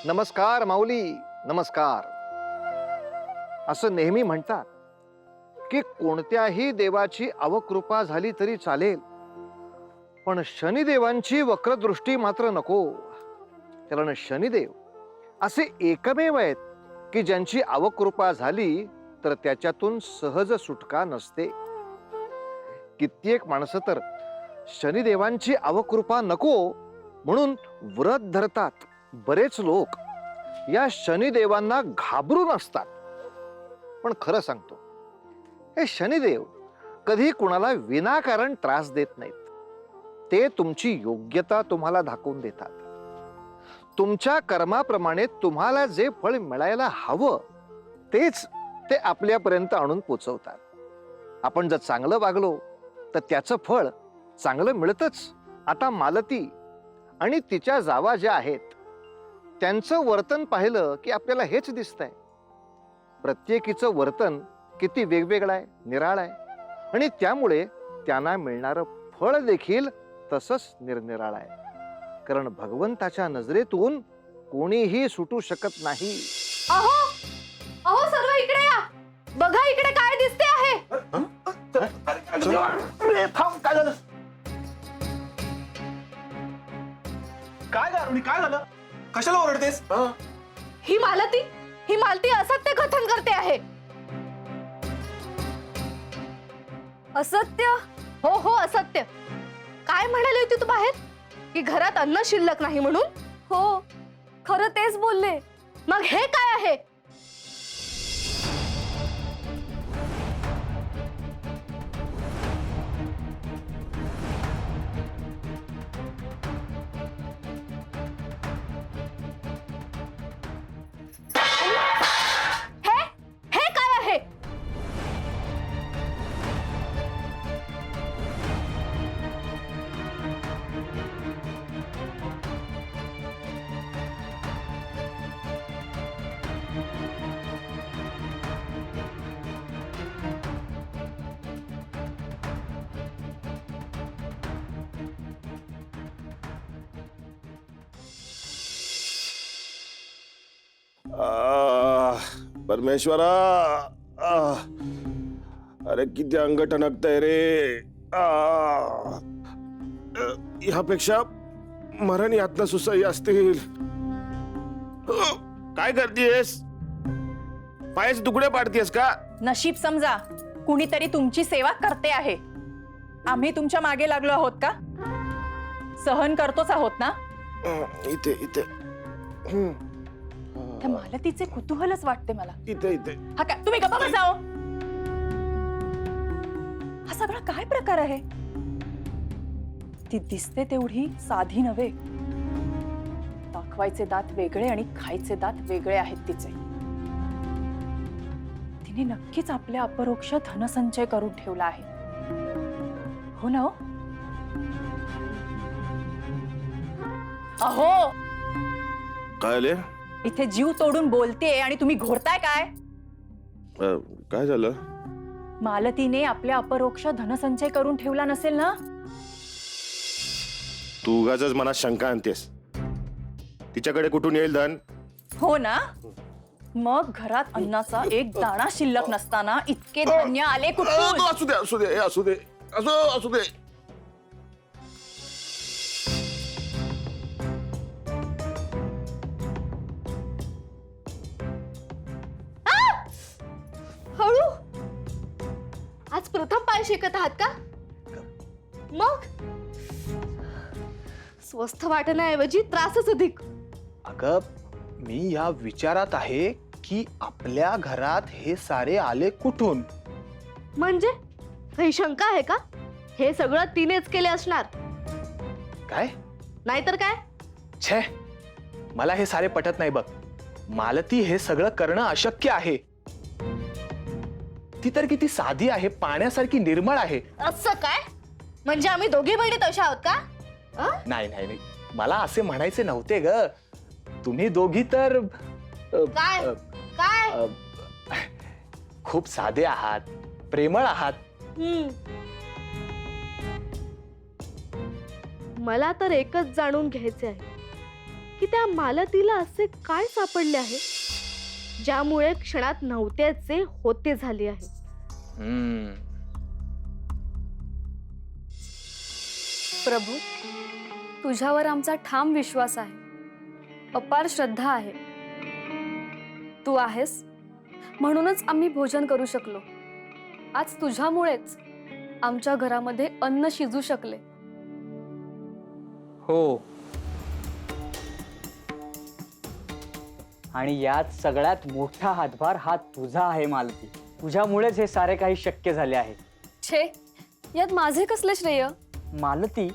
नमस्कार माऊली, नमस्कार. असं नेहमी म्हणतात की कोणत्याही देवाची अवकृपा झाली तरी चालेल, पण शनिदेवांची वक्रदृष्टी मात्र नको. कारण शनिदेव असे एकमेव आहेत की ज्यांची अवकृपा झाली तर त्याच्यातून सहज सुटका नसते. कित्येक माणसं तर शनिदेवांची अवकृपा नको म्हणून व्रत धरतात. बरेच लोक या शनिदेवांना घाबरून असतात. पण खरं सांगतो, हे शनिदेव कधी कुणाला विनाकारण त्रास देत नाहीत. ते तुमची योग्यता तुम्हाला दाखवून देतात. तुमच्या कर्माप्रमाणे तुम्हाला जे फळ मिळायला हवं तेच ते आपल्यापर्यंत आणून पोचवतात. आपण जर चांगलं वागलो तर त्याचं फळ चांगलं मिळतच. आता मालती आणि तिच्या जावा ज्या आहेत त्यांचं वर्तन पाहिलं की आपल्याला हेच दिसतंय. प्रत्येकीचं वर्तन किती वेगवेगळं आहे, निराळं आहे, आणि त्यामुळे त्यांना मिळणारं फळ देखील तसंच निरनिराळं आहे. कारण भगवंताच्या नजरेतून कोणीही सुटू शकत नाही. अहो अहो सर्व इकडे या. बघा इकडे काय दिसते आहे. थांब, काय झालं? काय गारुडी, काय झालं? कशाला ओरडतेस? ही मालती असत्य कथन करते आहे. असत्य? हो हो असत्य. काय म्हणाली होती तू बाहेर की घरात अन्न शिल्लक नाही म्हणून? हो खरं तेच बोलले. मग हे काय आहे? हे काय आहे? परमेश्वरा, अरे किती अंग टणकतंय रे. ह्यापेक्षा मरण यातना सुसह्य असतील. काय करतेस? पायाचे तुकडे पाडतेस का? नशीब समजा, कुणीतरी तुमची सेवा करते आहे. आम्ही तुमच्या मागे लागलो आहोत का? सहन करतोच आहोत ना? इथे इथे त्या मालतीचे कुतूहलच वाटते मला. इथे इथे. हा काय तुम्ही गप्पा बसाओ. हा सगळा काय प्रकार आहे? ती दिसते तेवढी साधी नव्हे. दाखवायचे दात वेगळे आणि खायचे दात वेगळे आहेत तिचे. तिने नक्कीच आपल्या अपरोक्ष धनसंचय करून ठेवला आहे. हो ना? अहो काय आले? इथे जीव तोडून बोलतेय आणि तुम्ही घोरताय काय? काय झालं? मालतीने आपल्या अपरोक्ष धनसंचय करून ठेवला नसेल ना? तू उगाचच मनात शंका आणतेस. तिच्याकडे कुठून येईल धन? हो ना? मग घरात अन्नाचा एक दाणा शिल्लक नसताना इतके धान्य आले कुठून? असू दे असू दे असू दे असू दे. हळू. आज प्रथम पाय शेकत आहात का? मग स्वस्थ वाटण्याऐवजी त्रासच अधिक. अगं, मी या विचारात आहे की आपल्या घरात हे सारे आले कुठून? म्हणजे काही शंका आहे का? हे सगळं तिनेच केले असणार. काय? नाहीतर काय? छे, मला हे सारे पटत नाही बघ. मालती हे सगळं करणं अशक्य आहे. ती तर किती साधी आहे, पाण्यासारखी निर्मळ आहे. असं काय? म्हणजे आम्ही दोघी बहिणी तशा आहोत का? नाही नाही नाही, मला असे म्हणायचे नव्हते ग. तुम्ही दोघी तर काय काय खूप साधे आहात, प्रेमळ आहात. मला तर एकच जाणून घ्यायचे आहे की त्या मालतीला असे काय सापडले आहे ज्यामुळे क्षणात नव्हत्याचे होते झाले आहे. प्रभू, तुझ्यावर आमचा ठाम विश्वास आहे, अपार श्रद्धा आहे. तू आहेस म्हणूनच आम्ही भोजन करू शकलो. आज तुझ्यामुळेच आमच्या घरामध्ये अन्न शिजू शकले. हो, आणि यात सगळ्यात मोठा हातभार हा तुझा आहे मालती. तुझ्यामुळेच हे सारे काही शक्य झाले आहे. छे, यात माझे कसले श्रेय? मालती,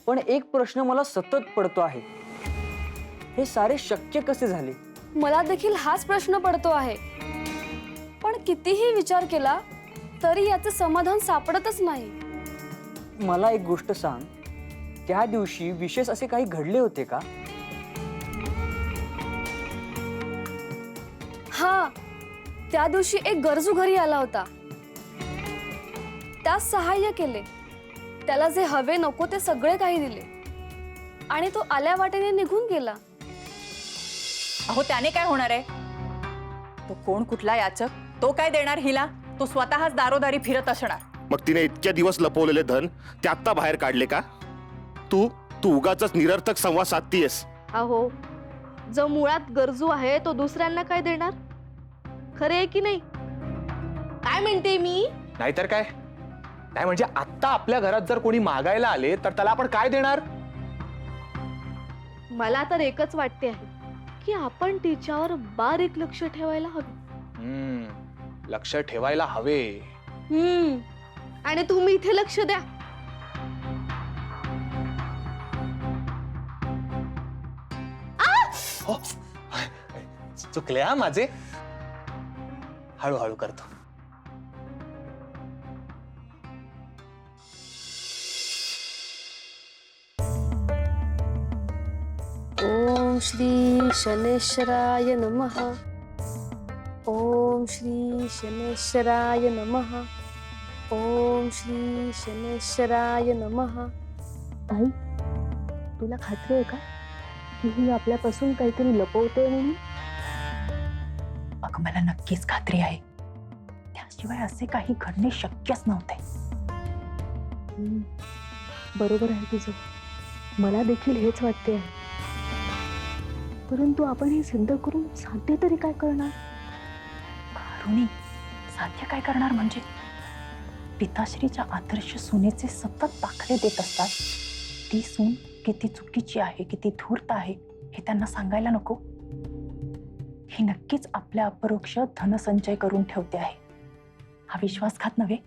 पण एक प्रश्न मला सतत पडतो आहे, हे सारे शक्य कसे झाले? मला देखील हाच प्रश्न पडतो आहे, पण कितीही विचार केला तरी याचे समाधान सापडतच नाही. मला एक गोष्ट सांग, त्या दिवशी विशेष असे काही घडले होते का? हा, त्या दिवशी एक गरजू घरी आला होता. त्यास सहाय्य केले, त्याला जे हवे नको ते सगळे काही दिले आणि तो आल्या वाटेने निघून गेला. अहो, त्याने काय होणार आहे? तो कोण कुठला याचक? तो काय देणार हिला? तो स्वतःच दारोदारी फिरत असणार. मग तिने इतक्या दिवस लपवलेले धन ते आत्ता बाहेर काढले का? तू तू उगाचच निरर्थक संवाद साधतीयस. अहो, जो मुळात गरजू आहे तो दुसऱ्यांना काय देणार? खरे आहे की नाही? काय म्हणते मी? नाहीतर काय. नाही म्हणजे आत्ता आपल्या घरात जर कोणी मागायला आले तर त्याला आपण काय देणार? मला तर एकच वाटते आहे की आपण तिच्यावर बारीक लक्ष ठेवायला हवे. लक्ष ठेवायला हवे. आणि तुम्ही इथे लक्ष द्या. हो. चुकले हा माझे. हळूहळू करतो. ओम श्री शनेश्वराय नमः. ओम श्री शनेश्वराय नमः. ओम श्री शनेश्वराय नमः. ताई, तुला खात्री आहे का की ही आपल्यापासून काहीतरी लपवते म्हणून? अगं, मला नक्कीच खात्री आहे. त्याशिवाय असे काही घडणे शक्यच नव्हते. बरोबर आहे तुझं. मला देखील हेच वाटते आहे. परंतु आपण हे सिद्ध करून साध्य तरी काय करणार? अरुणी, साध्य काय करणार म्हणजे? पिताश्रीच्या आदर्श सुनेचे सतत दाखले देत असतात. ती सून किती चुकीची आहे, किती धूर्त आहे हे त्यांना सांगायला नको? ही नक्कीच आपल्या अपरोक्ष धनसंचय करून ठेवते आहे. हा विश्वासघात नव्हे?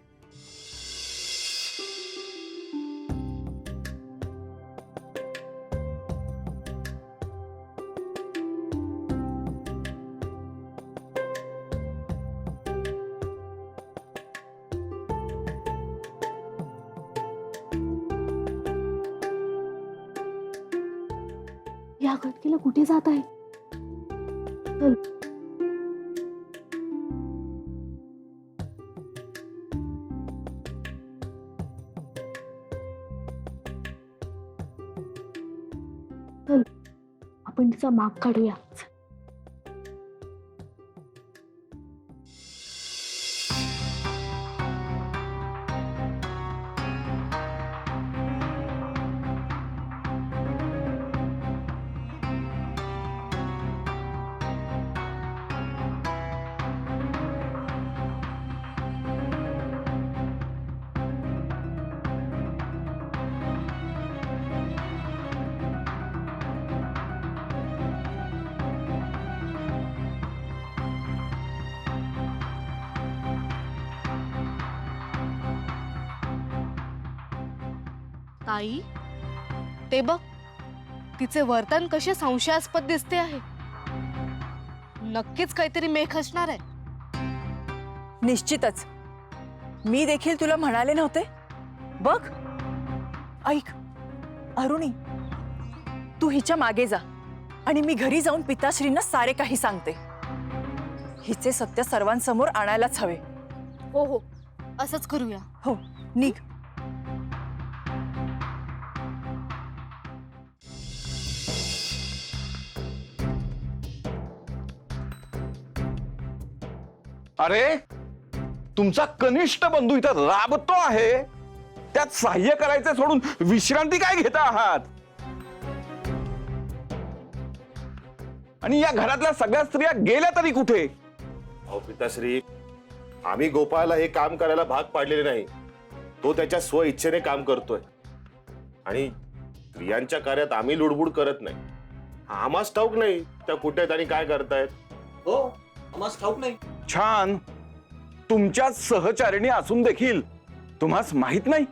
या घटकेला कुठे जात आहे? चल. चल, आपण तिचा माग काढूया. ताई, ते बघ, तिचे वर्तन कसे संशयास्पद दिसते आहे. नक्कीच काहीतरी मेख असणार आहे. निश्चितच. मी देखील तुला म्हणाले नव्हते? बघ, ऐक अरुणी, तू हिच्या मागे जा आणि मी घरी जाऊन पिताश्रींना सारे काही सांगते. हिचे सत्य सर्वांसमोर आणायलाच हवे. हो हो, असंच करूया. हो, निघ. अरे तुमचा कनिष्ठ बंधू इथं राबतो आहे, त्यात सहाय्य करायचे सोडून विश्रांती काय घेता आहात? आणि या घरातल्या सगळ्या स्त्रिया गेल्या तरी कुठे? अहो पिताश्री, आम्ही गोपाळला हे काम करायला भाग पाडलेले नाही. तो त्याच्या स्व इच्छेने काम करतोय आणि स्त्रियांच्या कार्यात आम्ही लुडबुड करत नाही. आम्हाच ठाऊक नाही त्या कुठे आहेत आणि काय करतायत. हो आम्हाला ठाऊक नाही. छान. तुमच्या सहचारिणी असून देखील तुम्हास माहित नाही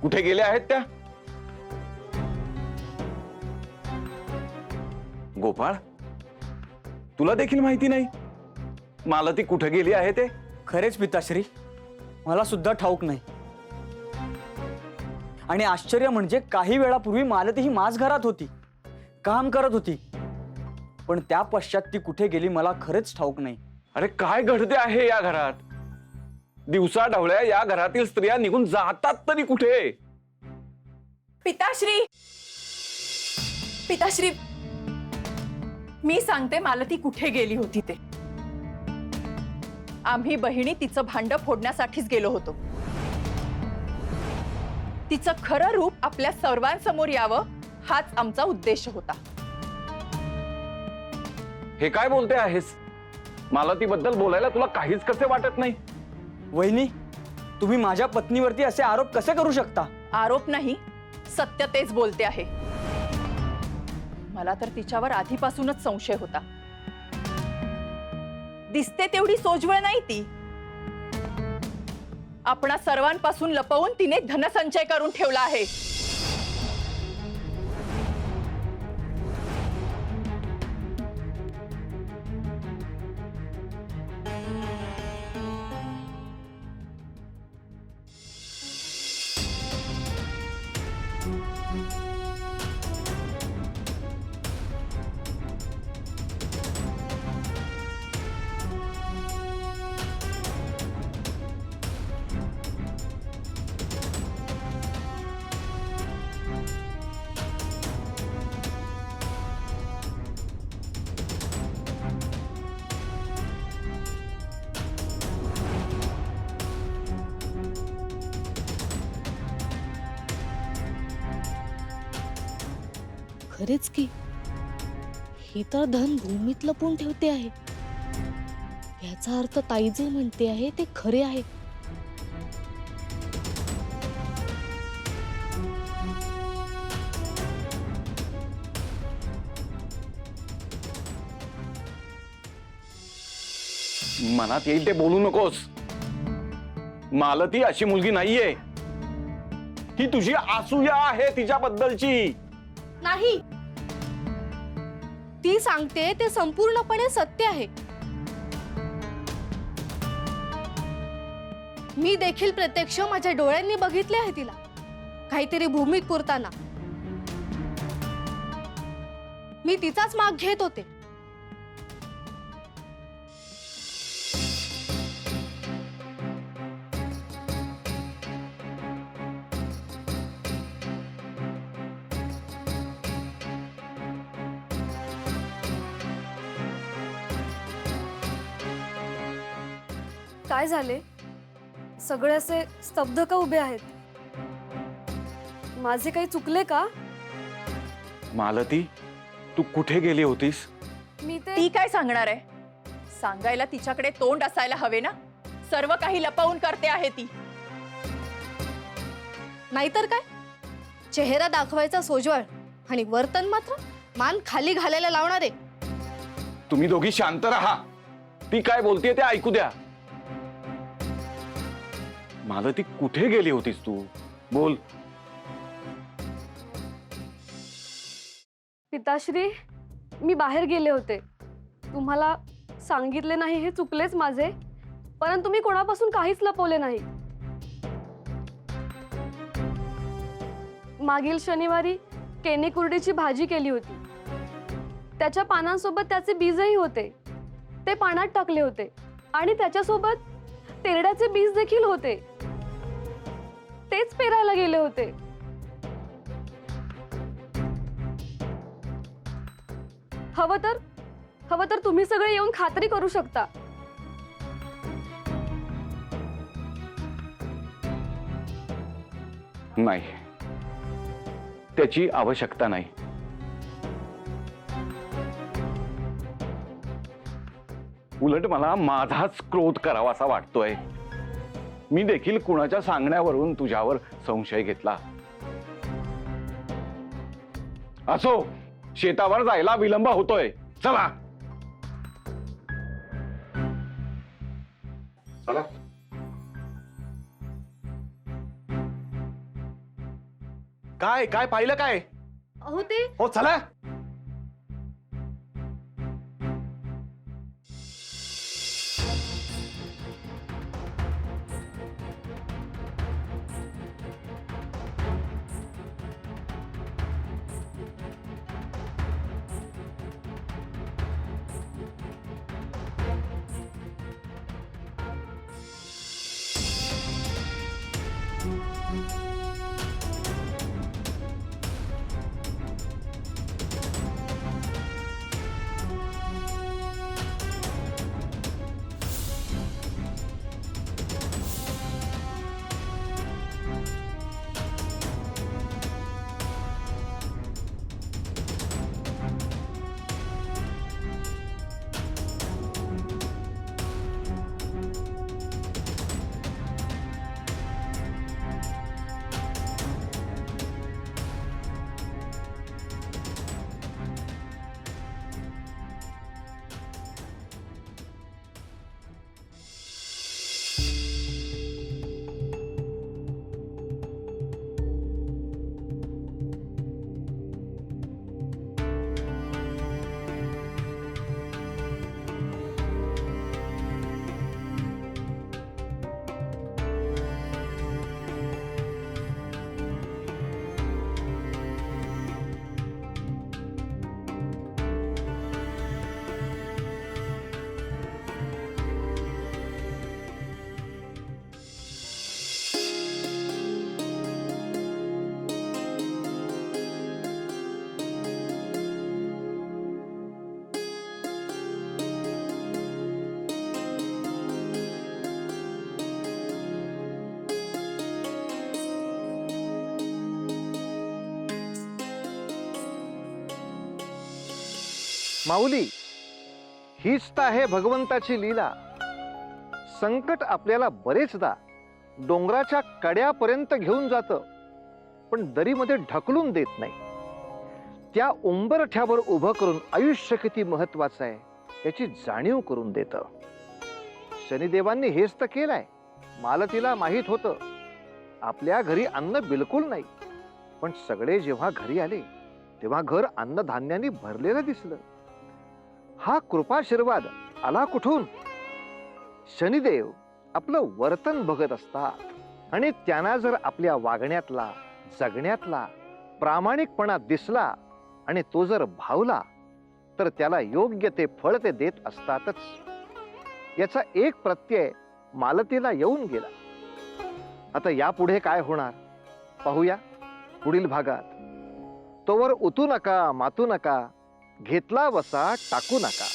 कुठे गेल्या आहेत त्या? गोपाळ, तुला देखील माहिती नाही मालती कुठे गेली आहे ते? खरेच पिताश्री, मला सुद्धा ठाऊक नाही. आणि आश्चर्य म्हणजे काही वेळापूर्वी मालती ही माझ घरात होती, काम करत होती, पण त्या पश्चात ती कुठे गेली मला खरेच ठाऊक नाही. अरे काय घडते आहे या घरात? दिवसा ढवळ्या या घरातील स्त्रिया निघून जातात तरी कुठे? पिताश्री, पिताश्री, मी सांगते मालती कुठे गेली होती ते. आम्ही बहिणी तिचं भांड फोडण्यासाठीच गेलो होतो. तिचं खरं रूप आपल्या सर्वांसमोर यावं हाच आमचा उद्देश होता. हे काय बोलते आहेस? मालतीबद्दल बोलायला तुला काहीच कसे वाटत नाही? वहिनी, तुम्ही माझ्या पत्नीवरती असे आरोप कसे करू शकता? आरोप नाही, सत्य तेच बोलते आहे. मला तर तिच्यावर आधीपासूनच संशय होता. दिसते तेवढी सोजवळ नाही ती. आपणा सर्वांपासून लपवून तिने धनसंचय करून ठेवला आहे. खरेच की हे तर धन भूमीत लपवून ठेवते आहे. याचा अर्थ ताई जे म्हणते आहे ते खरे आहे. मनात येईल ते बोलू नकोस. मालती अशी मुलगी नाहीये. ही तुझी असूया आहे तिच्याबद्दलची. नाही, ती सांगते ते संपूर्णपणे सत्य आहे. मी देखील प्रत्यक्ष माझ्या डोळ्यांनी बघितले आहे तिला काहीतरी भूमीत पुरताना. मी तिचाच माग घेत होते. काय झाले? सगळे असे स्तब्ध का उभे आहेत? माझे काही चुकले का? मालती, तू कुठे गेली होतीस? मी ते ती काय सांगणार आहे? सांगायला तिच्याकडे तोंड असायला हवे ना. सर्व काही लपवून करते आहे ती. नाहीतर काय, चेहरा दाखवायचा सोजवळ आणि वर्तन मात्र मान खाली घालायला लावणारे. तुम्ही दोघी शांत राहा. ती काय बोलतेय ते ऐकू द्या. मालती, कुठे गेली होतीस तू? बोल. पिताश्री, मी बाहेर गेले होते. तुम्हाला सांगितले नाही हे चुकलेच माझे, परंतु मी कोणापासून काहीच लपवले नाही. मागील शनिवारी केनी कुरडीची भाजी केली होती. त्याच्या पानांसोबत त्याचे बीजही होते. ते पाण्यात टाकले होते आणि त्याच्यासोबत तेरड्याचे बीज देखील होते. तेच पेरायला गेले होते. हवं तर तुम्ही सगळे येऊन खात्री करू शकता. नाही, त्याची आवश्यकता नाही. उलट मला माझाच क्रोध करावासा वाटतोय. मी देखील कुणाच्या सांगण्यावरून तुझ्यावर संशय घेतला. असो, शेतावर जायला विलंब होतोय. चला. चला. काय काय पाहिलं काय? अहो ते हो चला. माऊली, हीच तर आहे भगवंताची लीला. संकट आपल्याला बरेचदा डोंगराच्या कड्यापर्यंत घेऊन जातं, पण दरीमध्ये ढकलून देत नाही. त्या उंबरठ्यावर उभं करून आयुष्य किती महत्वाचं आहे याची जाणीव करून देतं. शनिदेवांनी हेच तर केलंय. मालतीला माहीत होतं आपल्या घरी अन्न बिलकुल नाही, पण सगळे जेव्हा घरी आले तेव्हा घर अन्नधान्याने भरलेलं दिसलं. हा कृपाशीर्वाद आला कुठून? शनिदेव आपलं वर्तन बघत असतात आणि त्यांना जर आपल्या वागण्यातला, जगण्यातला प्रामाणिकपणा दिसला आणि तो जर भावला तर त्याला योग्य ते फळ ते देत असतातच. याचा एक प्रत्यय मालतीला येऊन गेला. आता यापुढे काय होणार पाहूया पुढील भागात. तोवर उतू नका, मातू नका, घेतला वसा टाकू नका.